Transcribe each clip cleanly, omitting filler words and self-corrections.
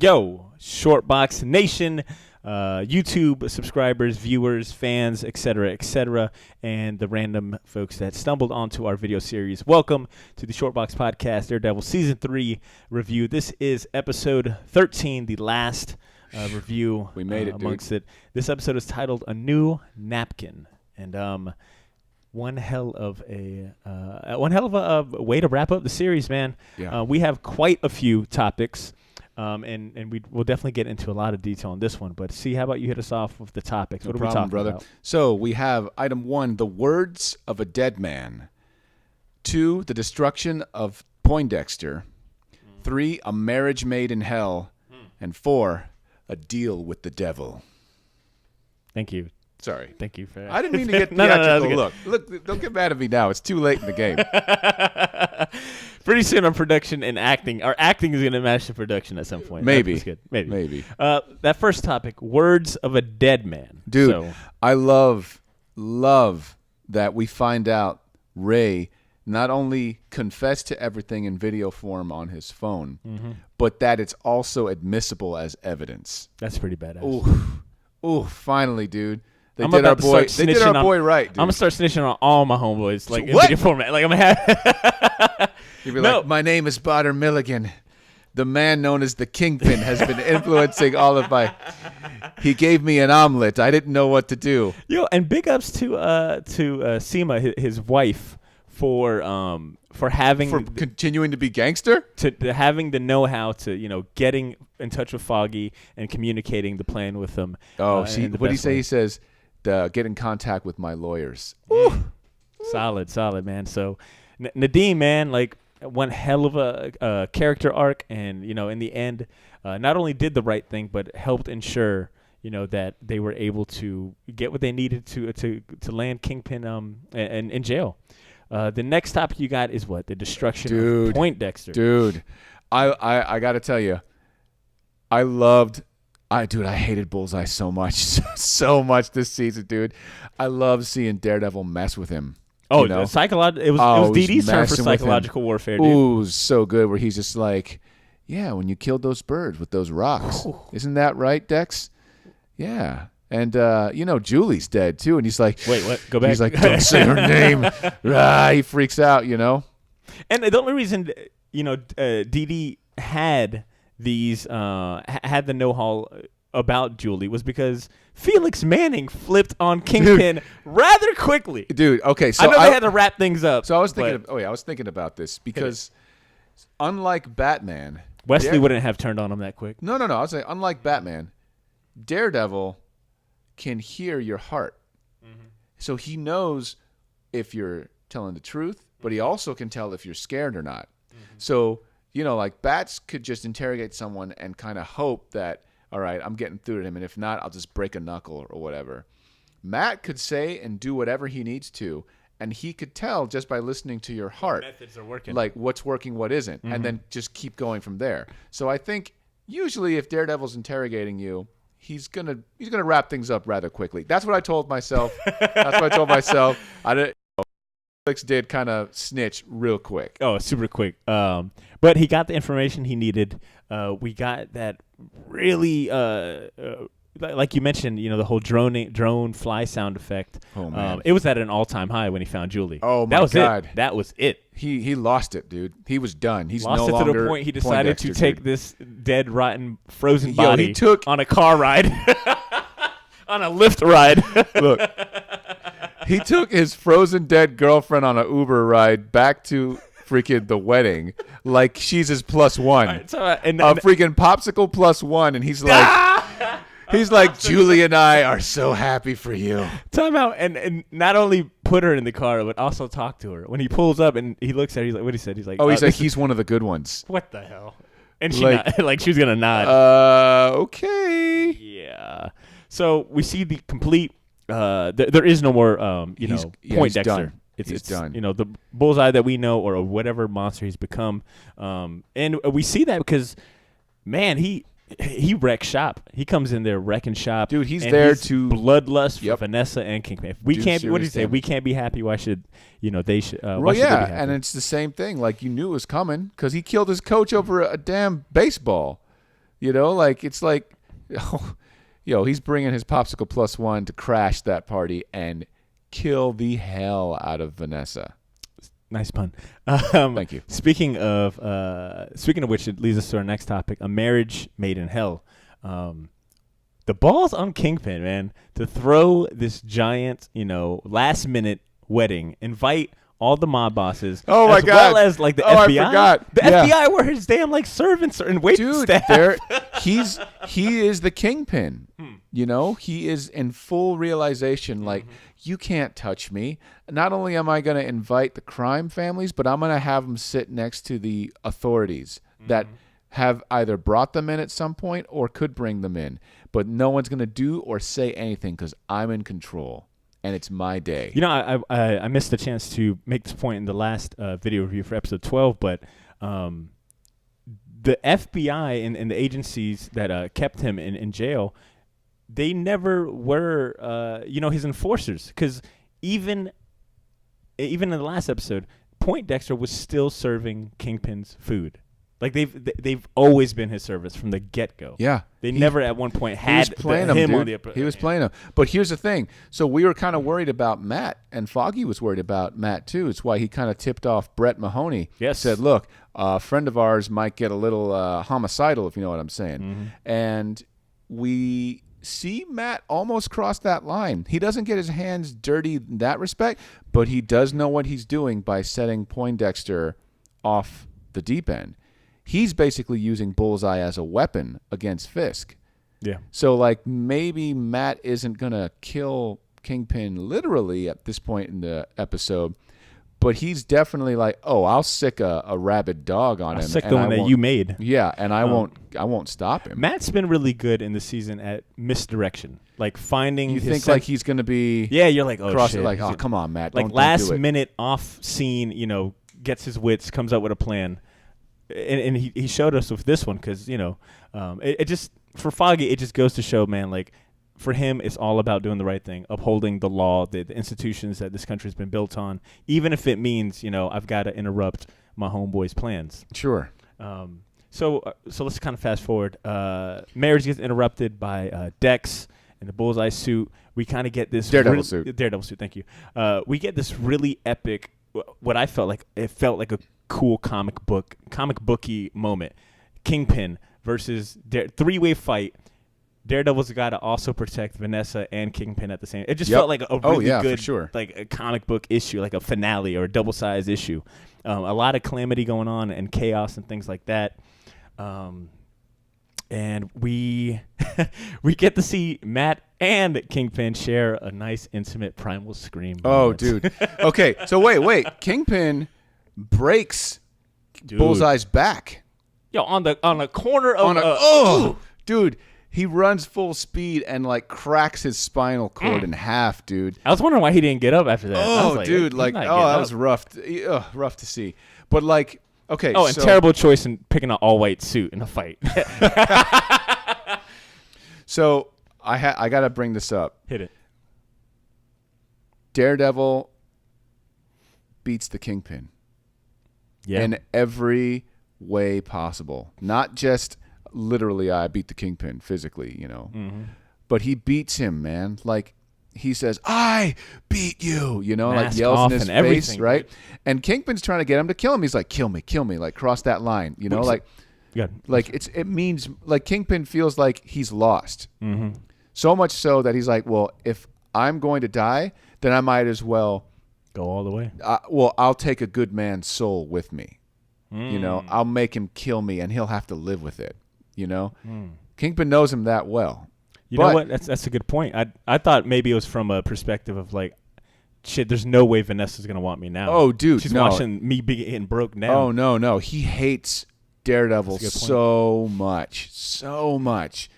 Yo, Shortbox Nation, YouTube subscribers, viewers, fans, etc., and the random folks that stumbled onto our video series. Welcome to the Shortbox Podcast, Daredevil Season 3 review. This is episode 13, the last review. We made it, amongst dude. it. This episode is titled A New Napkin, and one hell of a way to wrap up the series, man. Yeah. We have quite a few topics. And we'll definitely get into a lot of detail on this one. But see, how about you hit us off with the topics? No what are problem, we talking brother. about? So we have item 1, the words of a dead man. 2, the destruction of Poindexter. 3, a marriage made in hell. And 4, a deal with the devil. Thank you. Sorry. Thank you for I didn't mean to get No, theatrical. Look, don't get mad at me now. It's too late in the game. Pretty soon on production and acting. Our acting is going to match the production at some point. Maybe. That's good. Maybe. Maybe. That first topic, words of a dead man. Dude, So, I love that we find out Ray not only confessed to everything in video form on his phone, but that it's also admissible as evidence. that's pretty badass. Ooh, finally, dude. They I'm did about our to start boy. They did snitching our boy right, dude. I'm going to start snitching on all my homeboys. Like, in What? video format. Like, I'm going to have... You'd be No. like, my name is Badr Milligan. The man known as the Kingpin has been influencing all of my... He gave me an omelet. I didn't know what to do. Yo, and big ups to Seema, his wife, for having For continuing to be gangster? to having the know-how to getting in touch with Foggy and communicating the plan with him. Oh, in the what do you best say? way. He says, get in contact with my lawyers. Solid, man. So Nadeem, man, like one hell of a character arc, and in the end, not only did the right thing, but helped ensure that they were able to get what they needed to land Kingpin in jail. The next topic you got is what? The destruction of Poindexter. Dude, I got to tell you, I hated Bullseye so much, so much this season, dude. I love seeing Daredevil mess with him. Oh, you know? it was DD's term for messing with him. psychological warfare, dude. Ooh, it was so good where he's just like, yeah, when you killed those birds with those rocks. Isn't that right, Dex? Yeah. And, Julie's dead, too. And he's like, Wait, what? Go back. He's like, don't say her name. He freaks out, And the only reason, DD had these, had the know-how about Julie was because Felix Manning flipped on Kingpin rather quickly. Dude, okay. So I know they had to wrap things up. So I was thinking, I was thinking about this because unlike Batman, Wesley wouldn't have turned on him that quick. No. I was saying, unlike Batman, Daredevil can hear your heart. So he knows if you're telling the truth, but he also can tell if you're scared or not. So, like Bats could just interrogate someone and kind of hope that, all right, I'm getting through to him, and if not, I'll just break a knuckle or whatever. Matt could say and do whatever he needs to, and he could tell just by listening to your heart. Methods are working. Like what's working, what isn't, and then just keep going from there. So I think usually if Daredevil's interrogating you, he's gonna wrap things up rather quickly. That's what I told myself. Felix did kind of snitch real quick. Oh, super quick. But he got the information he needed. We got that really, like you mentioned, the whole drone fly sound effect. Oh, man. It was at an all-time high when he found Julie. Oh, my that was God. It. That was it. He lost it, dude. He was done. He's Lost no it longer to the point he decided Poindexter, to take dude. this dead, rotten, frozen Yo, body he took- on a car ride, on a Lyft ride. Look, he took his frozen dead girlfriend on an Uber ride back to freaking the wedding like she's his plus one. Right, so, and A freaking popsicle plus one, and he's like, Julie and I are so happy for you. time out, and not only put her in the car, but also talk to her. When he pulls up and he looks at her, he's like, what he said? He's like, He's one of the good ones. what the hell? And she Like- like she was gonna nod. Okay. Yeah. So we see the complete. There is no more. He's Poindexter. done. It's He's done. The Bullseye that we know, or whatever monster he's become. And we see that because, man, he wrecks shop. He comes in there wrecking shop. Dude, he's and there to bloodlust for Yep. Vanessa and Kingpin. If we Do can't. What do you serious say? damage. We can't be happy. Why should they should? Well, why should they be yeah, happy? and it's the same thing. Like you knew it was coming because he killed his coach over a damn baseball. Like it's like, he's bringing his popsicle plus one to crash that party and kill the hell out of Vanessa. Nice pun. Thank you. Speaking of which, it leads us to our next topic: a marriage made in hell. The ball's on Kingpin, man, to throw this giant, last minute wedding, invite all the mob bosses, oh my as God, well as like the FBI. I forgot. The FBI were his damn like servants and wait staff. He is the Kingpin. He is in full realization, like, you can't touch me. Not only am I going to invite the crime families, but I'm going to have them sit next to the authorities that have either brought them in at some point or could bring them in. But no one's going to do or say anything because I'm in control, and it's my day. I missed the chance to make this point in the last video review for episode 12, but the FBI and the agencies that kept him in jail, they never were, his enforcers. Because even in the last episode, Poindexter was still serving Kingpin's food. Like they've always been his servants from the get-go. Yeah. They never at one point had him on the He was playing him. But here's the thing. So we were kind of worried about Matt, and Foggy was worried about Matt too. It's why he kind of tipped off Brett Mahoney. Yes. Said, look, a friend of ours might get a little homicidal, if you know what I'm saying. And we see Matt almost cross that line. He doesn't get his hands dirty in that respect, but he does know what he's doing by setting Poindexter off the deep end. He's basically using Bullseye as a weapon against Fisk. Yeah. So, like, maybe Matt isn't going to kill Kingpin literally at this point in the episode, but he's definitely like, oh, I'll sick a rabid dog on him. I'll sick the one that you made. Yeah, and I won't stop him. Matt's been really good in the season at misdirection, like finding. You think like he's going to be? Yeah, you're like, oh shit. Like, oh, come on, Matt. Like don't last do it. minute off scene, gets his wits, comes up with a plan. And he showed us with this one because, it just, for Foggy, it just goes to show, man, like, for him, it's all about doing the right thing, upholding the law, the institutions that this country's been built on, even if it means, I've got to interrupt my homeboy's plans. Sure. So let's kind of fast forward. Marriage gets interrupted by Dex in the Bullseye suit. We kind of get this Daredevil suit. Daredevil suit, thank you. We get this really epic, what I felt like, it felt like a cool comic booky moment. Kingpin versus three-way fight. Daredevil's got to also protect Vanessa and Kingpin at the same. It just felt like a really good, for sure. like a comic book issue, like a finale or a double-sized issue. A lot of calamity going on and chaos and things like that. And we get to see Matt and Kingpin share a nice, intimate primal scream. Oh, dude. Okay, so wait. Kingpin breaks Bullseye's back. Yo, on the corner of dude, he runs full speed and like cracks his spinal cord in half, dude. I was wondering why he didn't get up after that. Oh, dude, that was rough. Rough to see. But like, okay. Oh, and terrible choice in picking an all-white suit in a fight. So I got to bring this up. Hit it. Daredevil beats the Kingpin. Yeah. In every way possible. Not just literally I beat the Kingpin physically, But he beats him, man. Like, he says, I beat you, Mask like yells in his face, right? Dude. And Kingpin's trying to get him to kill him. He's like, kill me, like cross that line, like it means like Kingpin feels like he's lost. Mm-hmm. So much so that he's like, well, if I'm going to die, then I might as well go all the way. I'll take a good man's soul with me. I'll make him kill me and he'll have to live with it. Kingpin knows him that well. You know what? That's a good point. I thought maybe it was from a perspective of like, shit, there's no way Vanessa's going to want me now. Oh, dude. She's watching me be getting broke now. Oh, no. He hates Daredevil so much.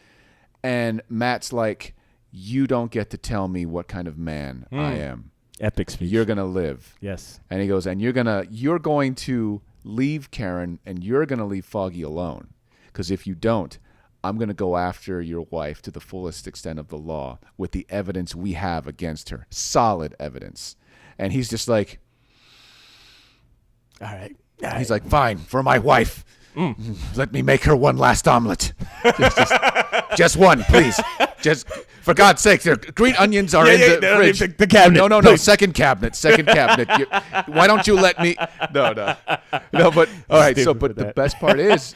And Matt's like, you don't get to tell me what kind of man I am. Epic speech. You're going to live. Yes. And he goes, and you're going to leave Karen and you're going to leave Foggy alone. Because if you don't, I'm going to go after your wife to the fullest extent of the law with the evidence we have against her. Solid evidence. And he's just like, all right. He's like, fine, for my wife. Let me make her one last omelet. Just one, please. Just for God's sake, there green onions are in the fridge. The cabinet. No. Second cabinet. Why don't you let me? No. But all right. So, but the best part is,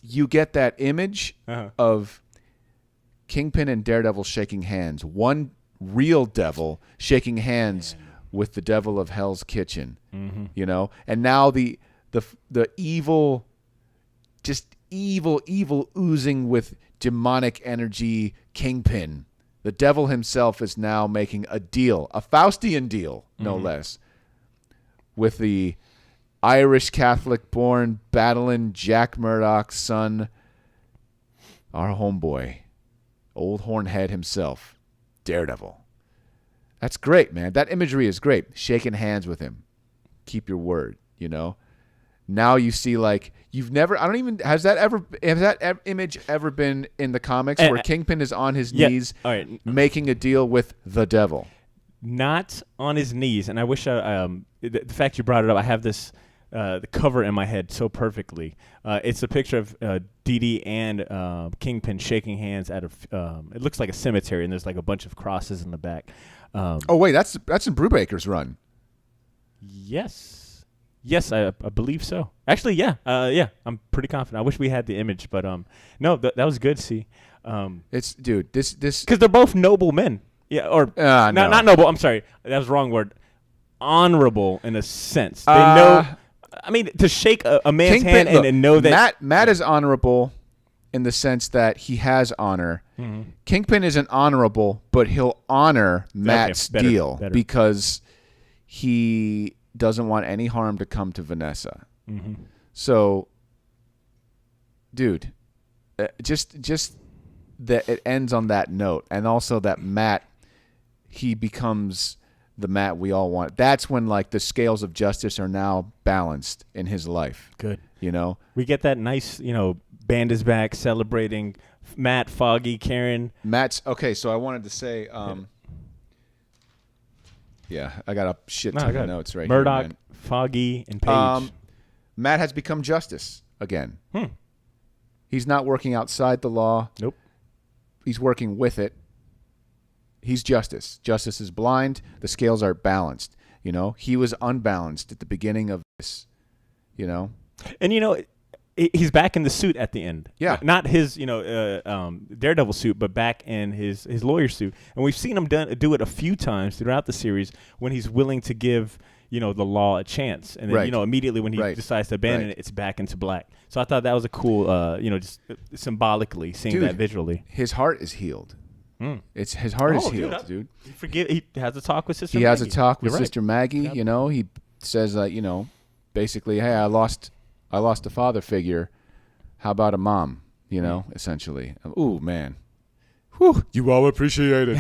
you get that image of Kingpin and Daredevil shaking hands. One real devil shaking hands with the devil of Hell's Kitchen. You know, and now the evil, just evil oozing with demonic energy Kingpin. The devil himself is now making a deal, a Faustian deal, no less, with the Irish Catholic-born battling Jack Murdoch's son, our homeboy, old hornhead himself, Daredevil. That's great, man. That imagery is great. Shaking hands with him. Keep your word, you know? Now you see, like, has that image ever been in the comics where Kingpin is on his knees making a deal with the devil? Not on his knees. And I wish the fact you brought it up, I have this the cover in my head so perfectly. It's a picture of Dee Dee and Kingpin shaking hands at it looks like a cemetery, and there's like a bunch of crosses in the back. Oh wait, that's in Brubaker's run. Yes, I believe so. Actually, yeah, I'm pretty confident. I wish we had the image, but no, that was good. See, it's dude, this because they're both noble men. Yeah, or not noble. I'm sorry, that was the wrong word. Honorable in a sense. They know. I mean, to shake a man's Kingpin, hand and know that Matt is honorable in the sense that he has honor. Kingpin isn't honorable, but he'll honor Matt's deal because he doesn't want any harm to come to Vanessa. So, dude, just that it ends on that note, and also that Matt, he becomes the Matt we all want. That's when, like, the scales of justice are now balanced in his life. Good. You know? We get that nice, band is back celebrating Matt, Foggy, Karen. Matt's, okay, so I wanted to say, I got a shit ton of notes right Murdoch, here, man. Foggy, and Paige. Matt has become justice again. He's not working outside the law. Nope. He's working with it. He's justice. Justice is blind. The scales are balanced. You know, he was unbalanced at the beginning of this, you know. And, he's back in the suit at the end. Yeah. Not his, Daredevil suit, but back in his lawyer suit. And we've seen him do it a few times throughout the series when he's willing to give, the law a chance. And then, immediately when he decides to abandon it, it's back into black. So I thought that was a cool, just symbolically seeing that visually. His heart is healed. His heart is healed, dude. He has a talk with Sister Maggie. He has a talk with You're Sister Maggie. Yep. He says, basically, hey, I lost a father figure. How about a mom? Essentially. Ooh, man. Whew. You all appreciate it.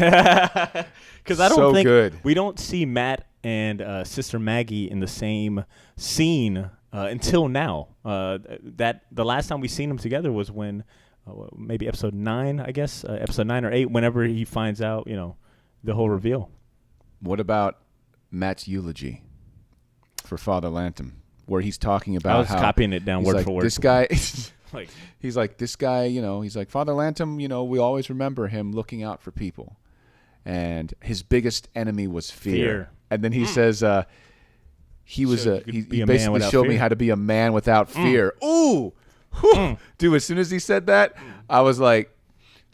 Because I don't think good. We don't see Matt and Sister Maggie in the same scene until now. That the last time we seen them together was when maybe episode 9, I guess, episode 9 or 8. Whenever he finds out, the whole reveal. What about Matt's eulogy for Father Lantom, where he's talking about I was copying it down word for word. This guy, he's like, this guy, he's like, Father Lantom, we always remember him looking out for people. And his biggest enemy was fear. And then he says, he basically showed me how to be a man without fear. Ooh! Dude, as soon as he said that, I was like,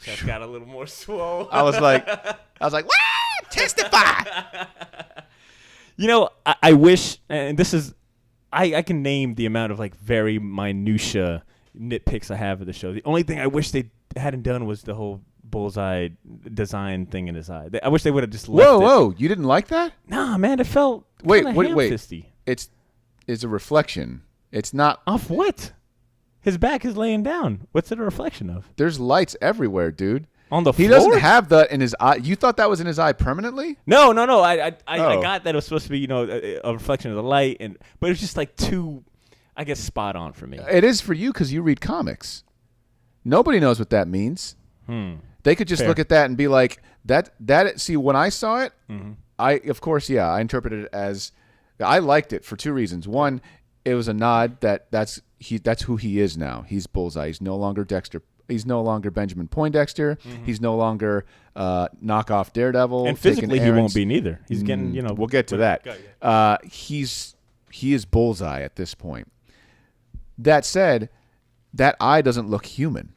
That's got a little more swole. I was like, what? Testify! I wish, and this is, I can name the amount of very minutia nitpicks I have of the show. The only thing I wish they hadn't done was the whole bullseye design thing in his eye. I wish they would have just left it. Whoa! You didn't like that? Nah, man, it felt wait. ham-fisty. It's a reflection. It's not off what? His back is laying down. What's it a reflection of? There's lights everywhere, dude. On the floor? He doesn't have that in his eye. You thought that was in his eye permanently? No. I got that it was supposed to be, a reflection of the light, but it was just too, I guess, spot on for me. It is for you because you read comics. Nobody knows what that means. They could just look at that and be like, that. See, when I saw it, I interpreted it as, I liked it for two reasons. One, it was a nod that's who he is now. He's Bullseye. He's no longer Dexter. He's no longer Benjamin Poindexter. He's no longer knockoff Daredevil. And physically, he won't be neither. He's getting, We'll get to that. He is Bullseye at this point. That said, that eye doesn't look human.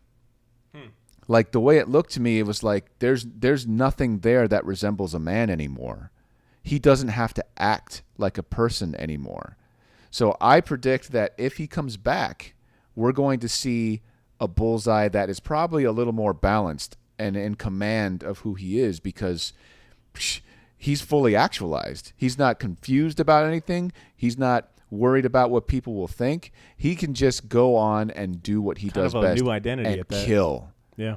Like the way it looked to me, it was like there's nothing there that resembles a man anymore. He doesn't have to act like a person anymore. So I predict that if he comes back, we're going to see a Bullseye that is probably a little more balanced and in command of who he is, because he's fully actualized. He's not confused about anything. He's not worried about what people will think. He can just go on and do what he does best, new identity and at that. kill. Yeah.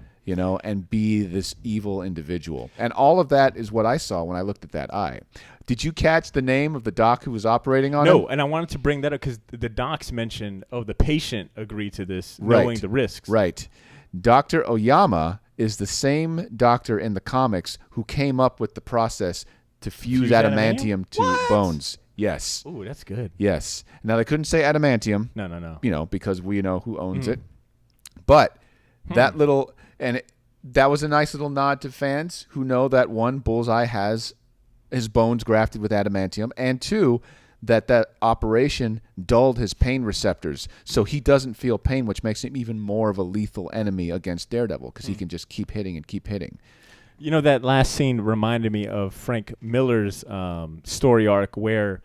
And be this evil individual. And all of that is what I saw when I looked at that eye. Did you catch the name of the doc who was operating on him? No, and I wanted to bring that up because the docs mentioned, the patient agreed to this, knowing the risks. Right. Dr. Oyama is the same doctor in the comics who came up with the process to fuse adamantium to bones. Yes. Ooh, that's good. Yes. Now, they couldn't say adamantium. No. Because we know who owns it. But that little... And that was a nice little nod to fans who know that, one, Bullseye has his bones grafted with adamantium, and two, that operation dulled his pain receptors, so he doesn't feel pain, which makes him even more of a lethal enemy against Daredevil, because he can just keep hitting and keep hitting. That last scene reminded me of Frank Miller's story arc where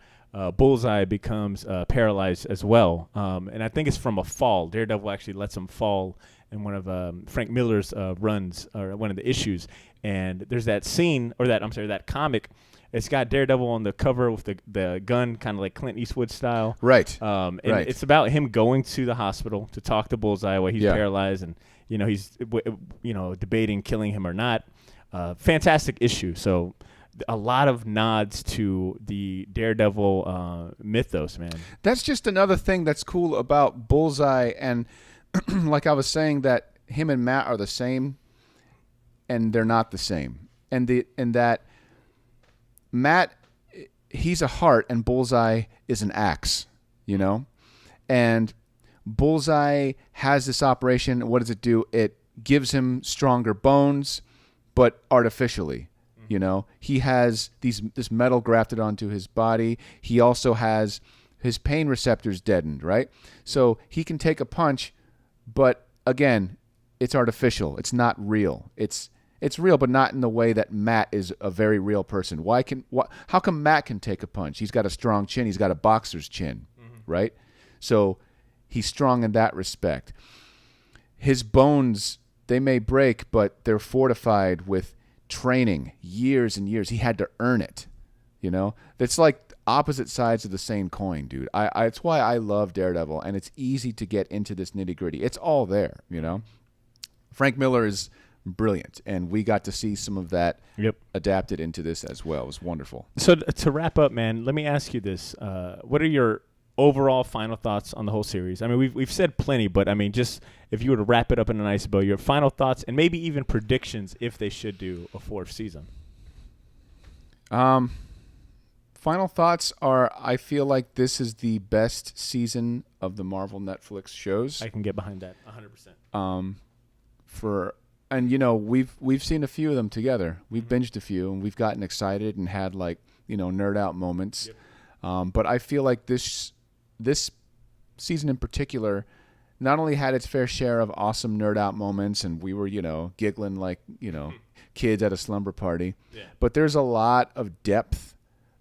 Bullseye becomes paralyzed as well. And I think it's from a fall. Daredevil actually lets him fall in one of Frank Miller's runs, or one of the issues. And there's that scene, that comic. It's got Daredevil on the cover with the gun, kind of like Clint Eastwood style. Right. And it's about him going to the hospital to talk to Bullseye while he's paralyzed, and he's debating killing him or not. Fantastic issue. So a lot of nods to the Daredevil mythos, man. That's just another thing that's cool about Bullseye, and like I was saying, that him and Matt are the same, and they're not the same. And that Matt, he's a heart, and Bullseye is an axe, And Bullseye has this operation. What does it do? It gives him stronger bones, but artificially. He has this metal grafted onto his body. He also has his pain receptors deadened, right? So he can take a punch, but again, it's artificial. It's not real. It's real, but not in the way that Matt is a very real person. How come Matt can take a punch? He's got a strong chin. He's got a boxer's chin, right? So he's strong in that respect. His bones, they may break, but they're fortified with training, years and years. He had to earn it, That's like opposite sides of the same coin, dude. It's why I love Daredevil, and it's easy to get into this nitty-gritty. It's all there, Frank Miller is brilliant, and we got to see some of that adapted into this as well. It was wonderful. So to wrap up, man, let me ask you this. What are your overall final thoughts on the whole series? I mean, we've said plenty, but I mean, just if you were to wrap it up in a nice bow, your final thoughts and maybe even predictions if they should do a fourth season. Final thoughts are, I feel like this is the best season of the Marvel Netflix shows. I can get behind that 100%. And we've seen a few of them together. We've binged a few, and we've gotten excited and had nerd out moments. But I feel like this season in particular not only had its fair share of awesome nerd out moments, and we were giggling like kids at a slumber party, but there's a lot of depth.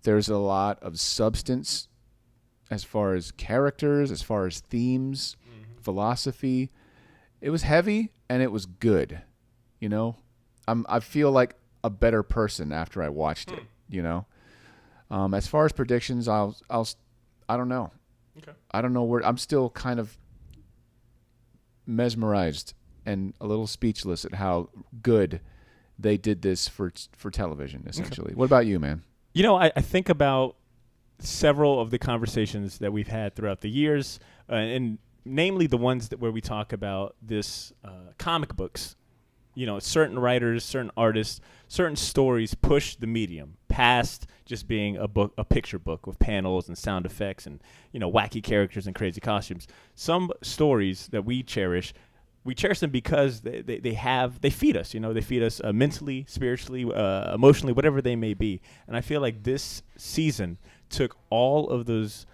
There's a lot of substance as far as characters, as far as themes, philosophy. It was heavy and it was good. I feel like a better person after I watched it. As far as predictions, I don't know. Okay. I don't know where. I'm still kind of mesmerized and a little speechless at how good they did this for television, essentially. Okay. What about you, man? I think about several of the conversations that we've had throughout the years, and namely the ones where we talk about this comic books. Certain writers, certain artists, certain stories push the medium, past just being a picture book with panels and sound effects and wacky characters and crazy costumes. Some stories that we cherish them because they feed us. They feed us mentally, spiritually, emotionally, whatever they may be. And I feel like this season took all of those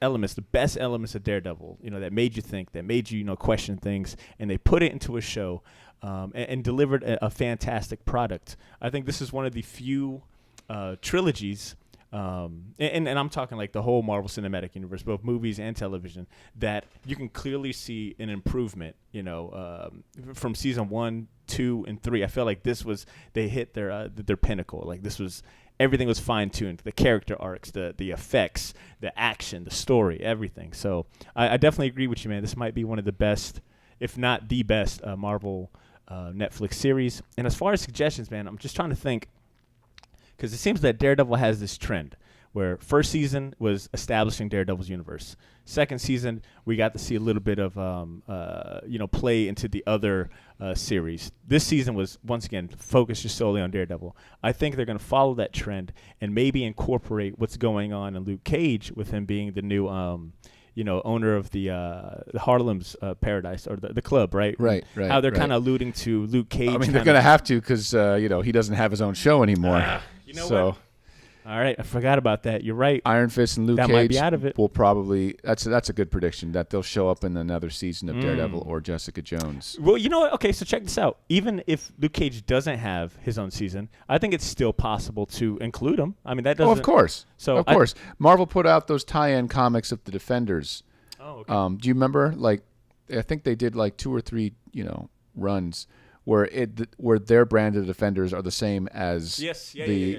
elements, the best elements of Daredevil, that made you think, that made you question things, and they put it into a show and delivered a fantastic product. I think this is one of the few trilogies, and I'm talking like the whole Marvel Cinematic Universe, both movies and television, that you can clearly see an improvement, from season 1, 2, and 3. I feel like they hit their pinnacle. Like everything was fine-tuned, the character arcs, the effects, the action, the story, everything. So I definitely agree with you, man. This might be one of the best, if not the best, Marvel Netflix series. And as far as suggestions, man, I'm just trying to think, because it seems that Daredevil has this trend where first season was establishing Daredevil's universe. Second season, we got to see a little bit of play into the other series. This season was, once again, focused just solely on Daredevil. I think they're going to follow that trend and maybe incorporate what's going on in Luke Cage with him being the new owner of the Harlem's Paradise, or the club, right? Right. How they're kind of alluding to Luke Cage. I mean, they're going to have to, because he doesn't have his own show anymore. You know what? All right, I forgot about that. You're right. Iron Fist and Luke Cage might be out of it. Will probably that's a good prediction that they'll show up in another season of Daredevil or Jessica Jones. Well, you know what? Okay, so check this out. Even if Luke Cage doesn't have his own season, I think it's still possible to include him. I mean, that doesn't. Oh, of course. So of course, Marvel put out those tie-in comics of the Defenders. Oh, okay. Do you remember? Like, I think they did like 2 or 3, runs where their brand of Defenders are the same as the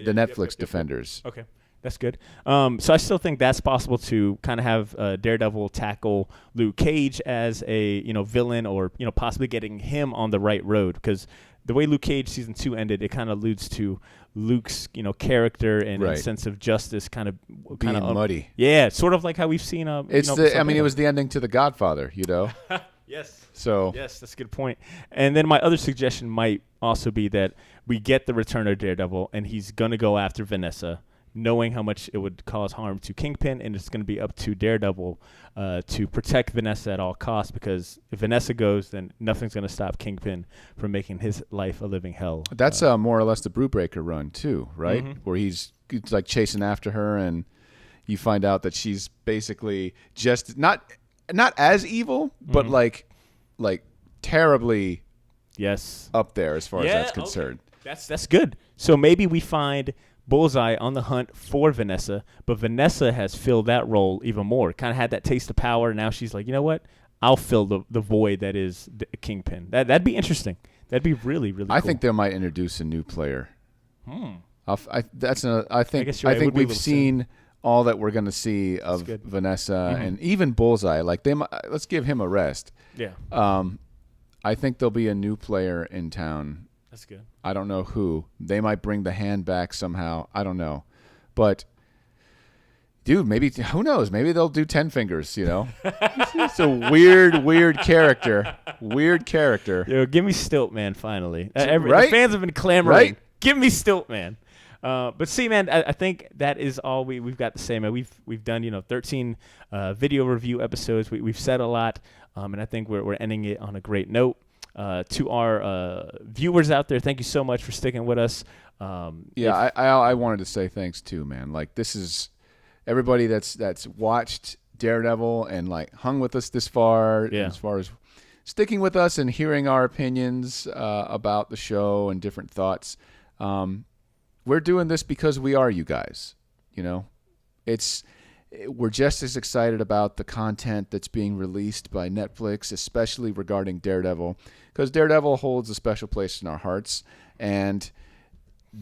Netflix Defenders. Okay, that's good. So I still think that's possible to kind of have Daredevil tackle Luke Cage as a villain, or possibly getting him on the right road, because the way Luke Cage season 2 ended, it kind of alludes to Luke's character and sense of justice kind of being muddy. Yeah, sort of like how we've seen. It was the ending to The Godfather. Yes. So yes, that's a good point. And then my other suggestion might also be that we get the return of Daredevil, and he's gonna go after Vanessa, knowing how much it would cause harm to Kingpin, and it's gonna be up to Daredevil to protect Vanessa at all costs. Because if Vanessa goes, then nothing's gonna stop Kingpin from making his life a living hell. That's more or less the Brewbreaker run too, right? Mm-hmm. Where he's like chasing after her, and you find out that she's basically just not as evil, but like terribly up there as far as that's concerned. Okay. That's good. So maybe we find Bullseye on the hunt for Vanessa, but Vanessa has filled that role even more. Kind of had that taste of power. Now she's like, you know what? I'll fill the void that is the Kingpin. That'd be interesting. That'd be really, really cool. I think they might introduce a new player. I think we've seen all that we're going to see of Vanessa and even Bullseye. Like, let's give him a rest. Yeah. I think there'll be a new player in town. That's good. I don't know who. They might bring the hand back somehow. I don't know. But, dude, maybe, who knows? Maybe they'll do 10 Fingers, It's a weird character. Weird character. Yo, give me Stiltman finally. The fans have been clamoring. Right? Give me Stiltman. But see, man, I think that is all we've got to say, man. We've done 13 video review episodes. We've said a lot, and I think we're ending it on a great note. To our viewers out there, thank you so much for sticking with us. I wanted to say thanks too, man. Like, this is everybody that's watched Daredevil and like hung with us this far, as far as sticking with us and hearing our opinions about the show and different thoughts. We're doing this because we are you guys. We're just as excited about the content that's being released by Netflix, especially regarding Daredevil, because Daredevil holds a special place in our hearts, and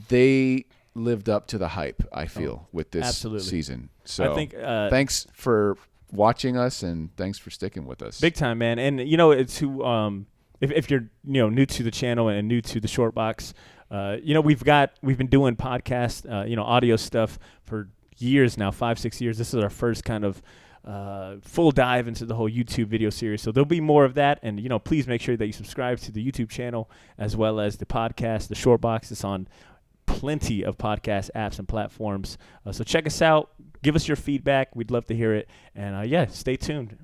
they lived up to the hype, I feel, with this season. So I think, thanks for watching us, and thanks for sticking with us. Big time, man. And it's who if you're new to the channel and new to the Short Box, we've been doing podcast, audio stuff for years now, 5-6 years. This is our first kind of full dive into the whole YouTube video series. So there'll be more of that. And, please make sure that you subscribe to the YouTube channel as well as the podcast, The Short Box. It's on plenty of podcast apps and platforms. So check us out. Give us your feedback. We'd love to hear it. And yeah, stay tuned.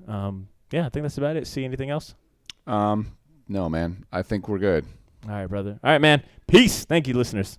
Yeah, I think that's about it. See anything else? No, man. I think we're good. All right, brother. All right, man. Peace. Thank you, listeners.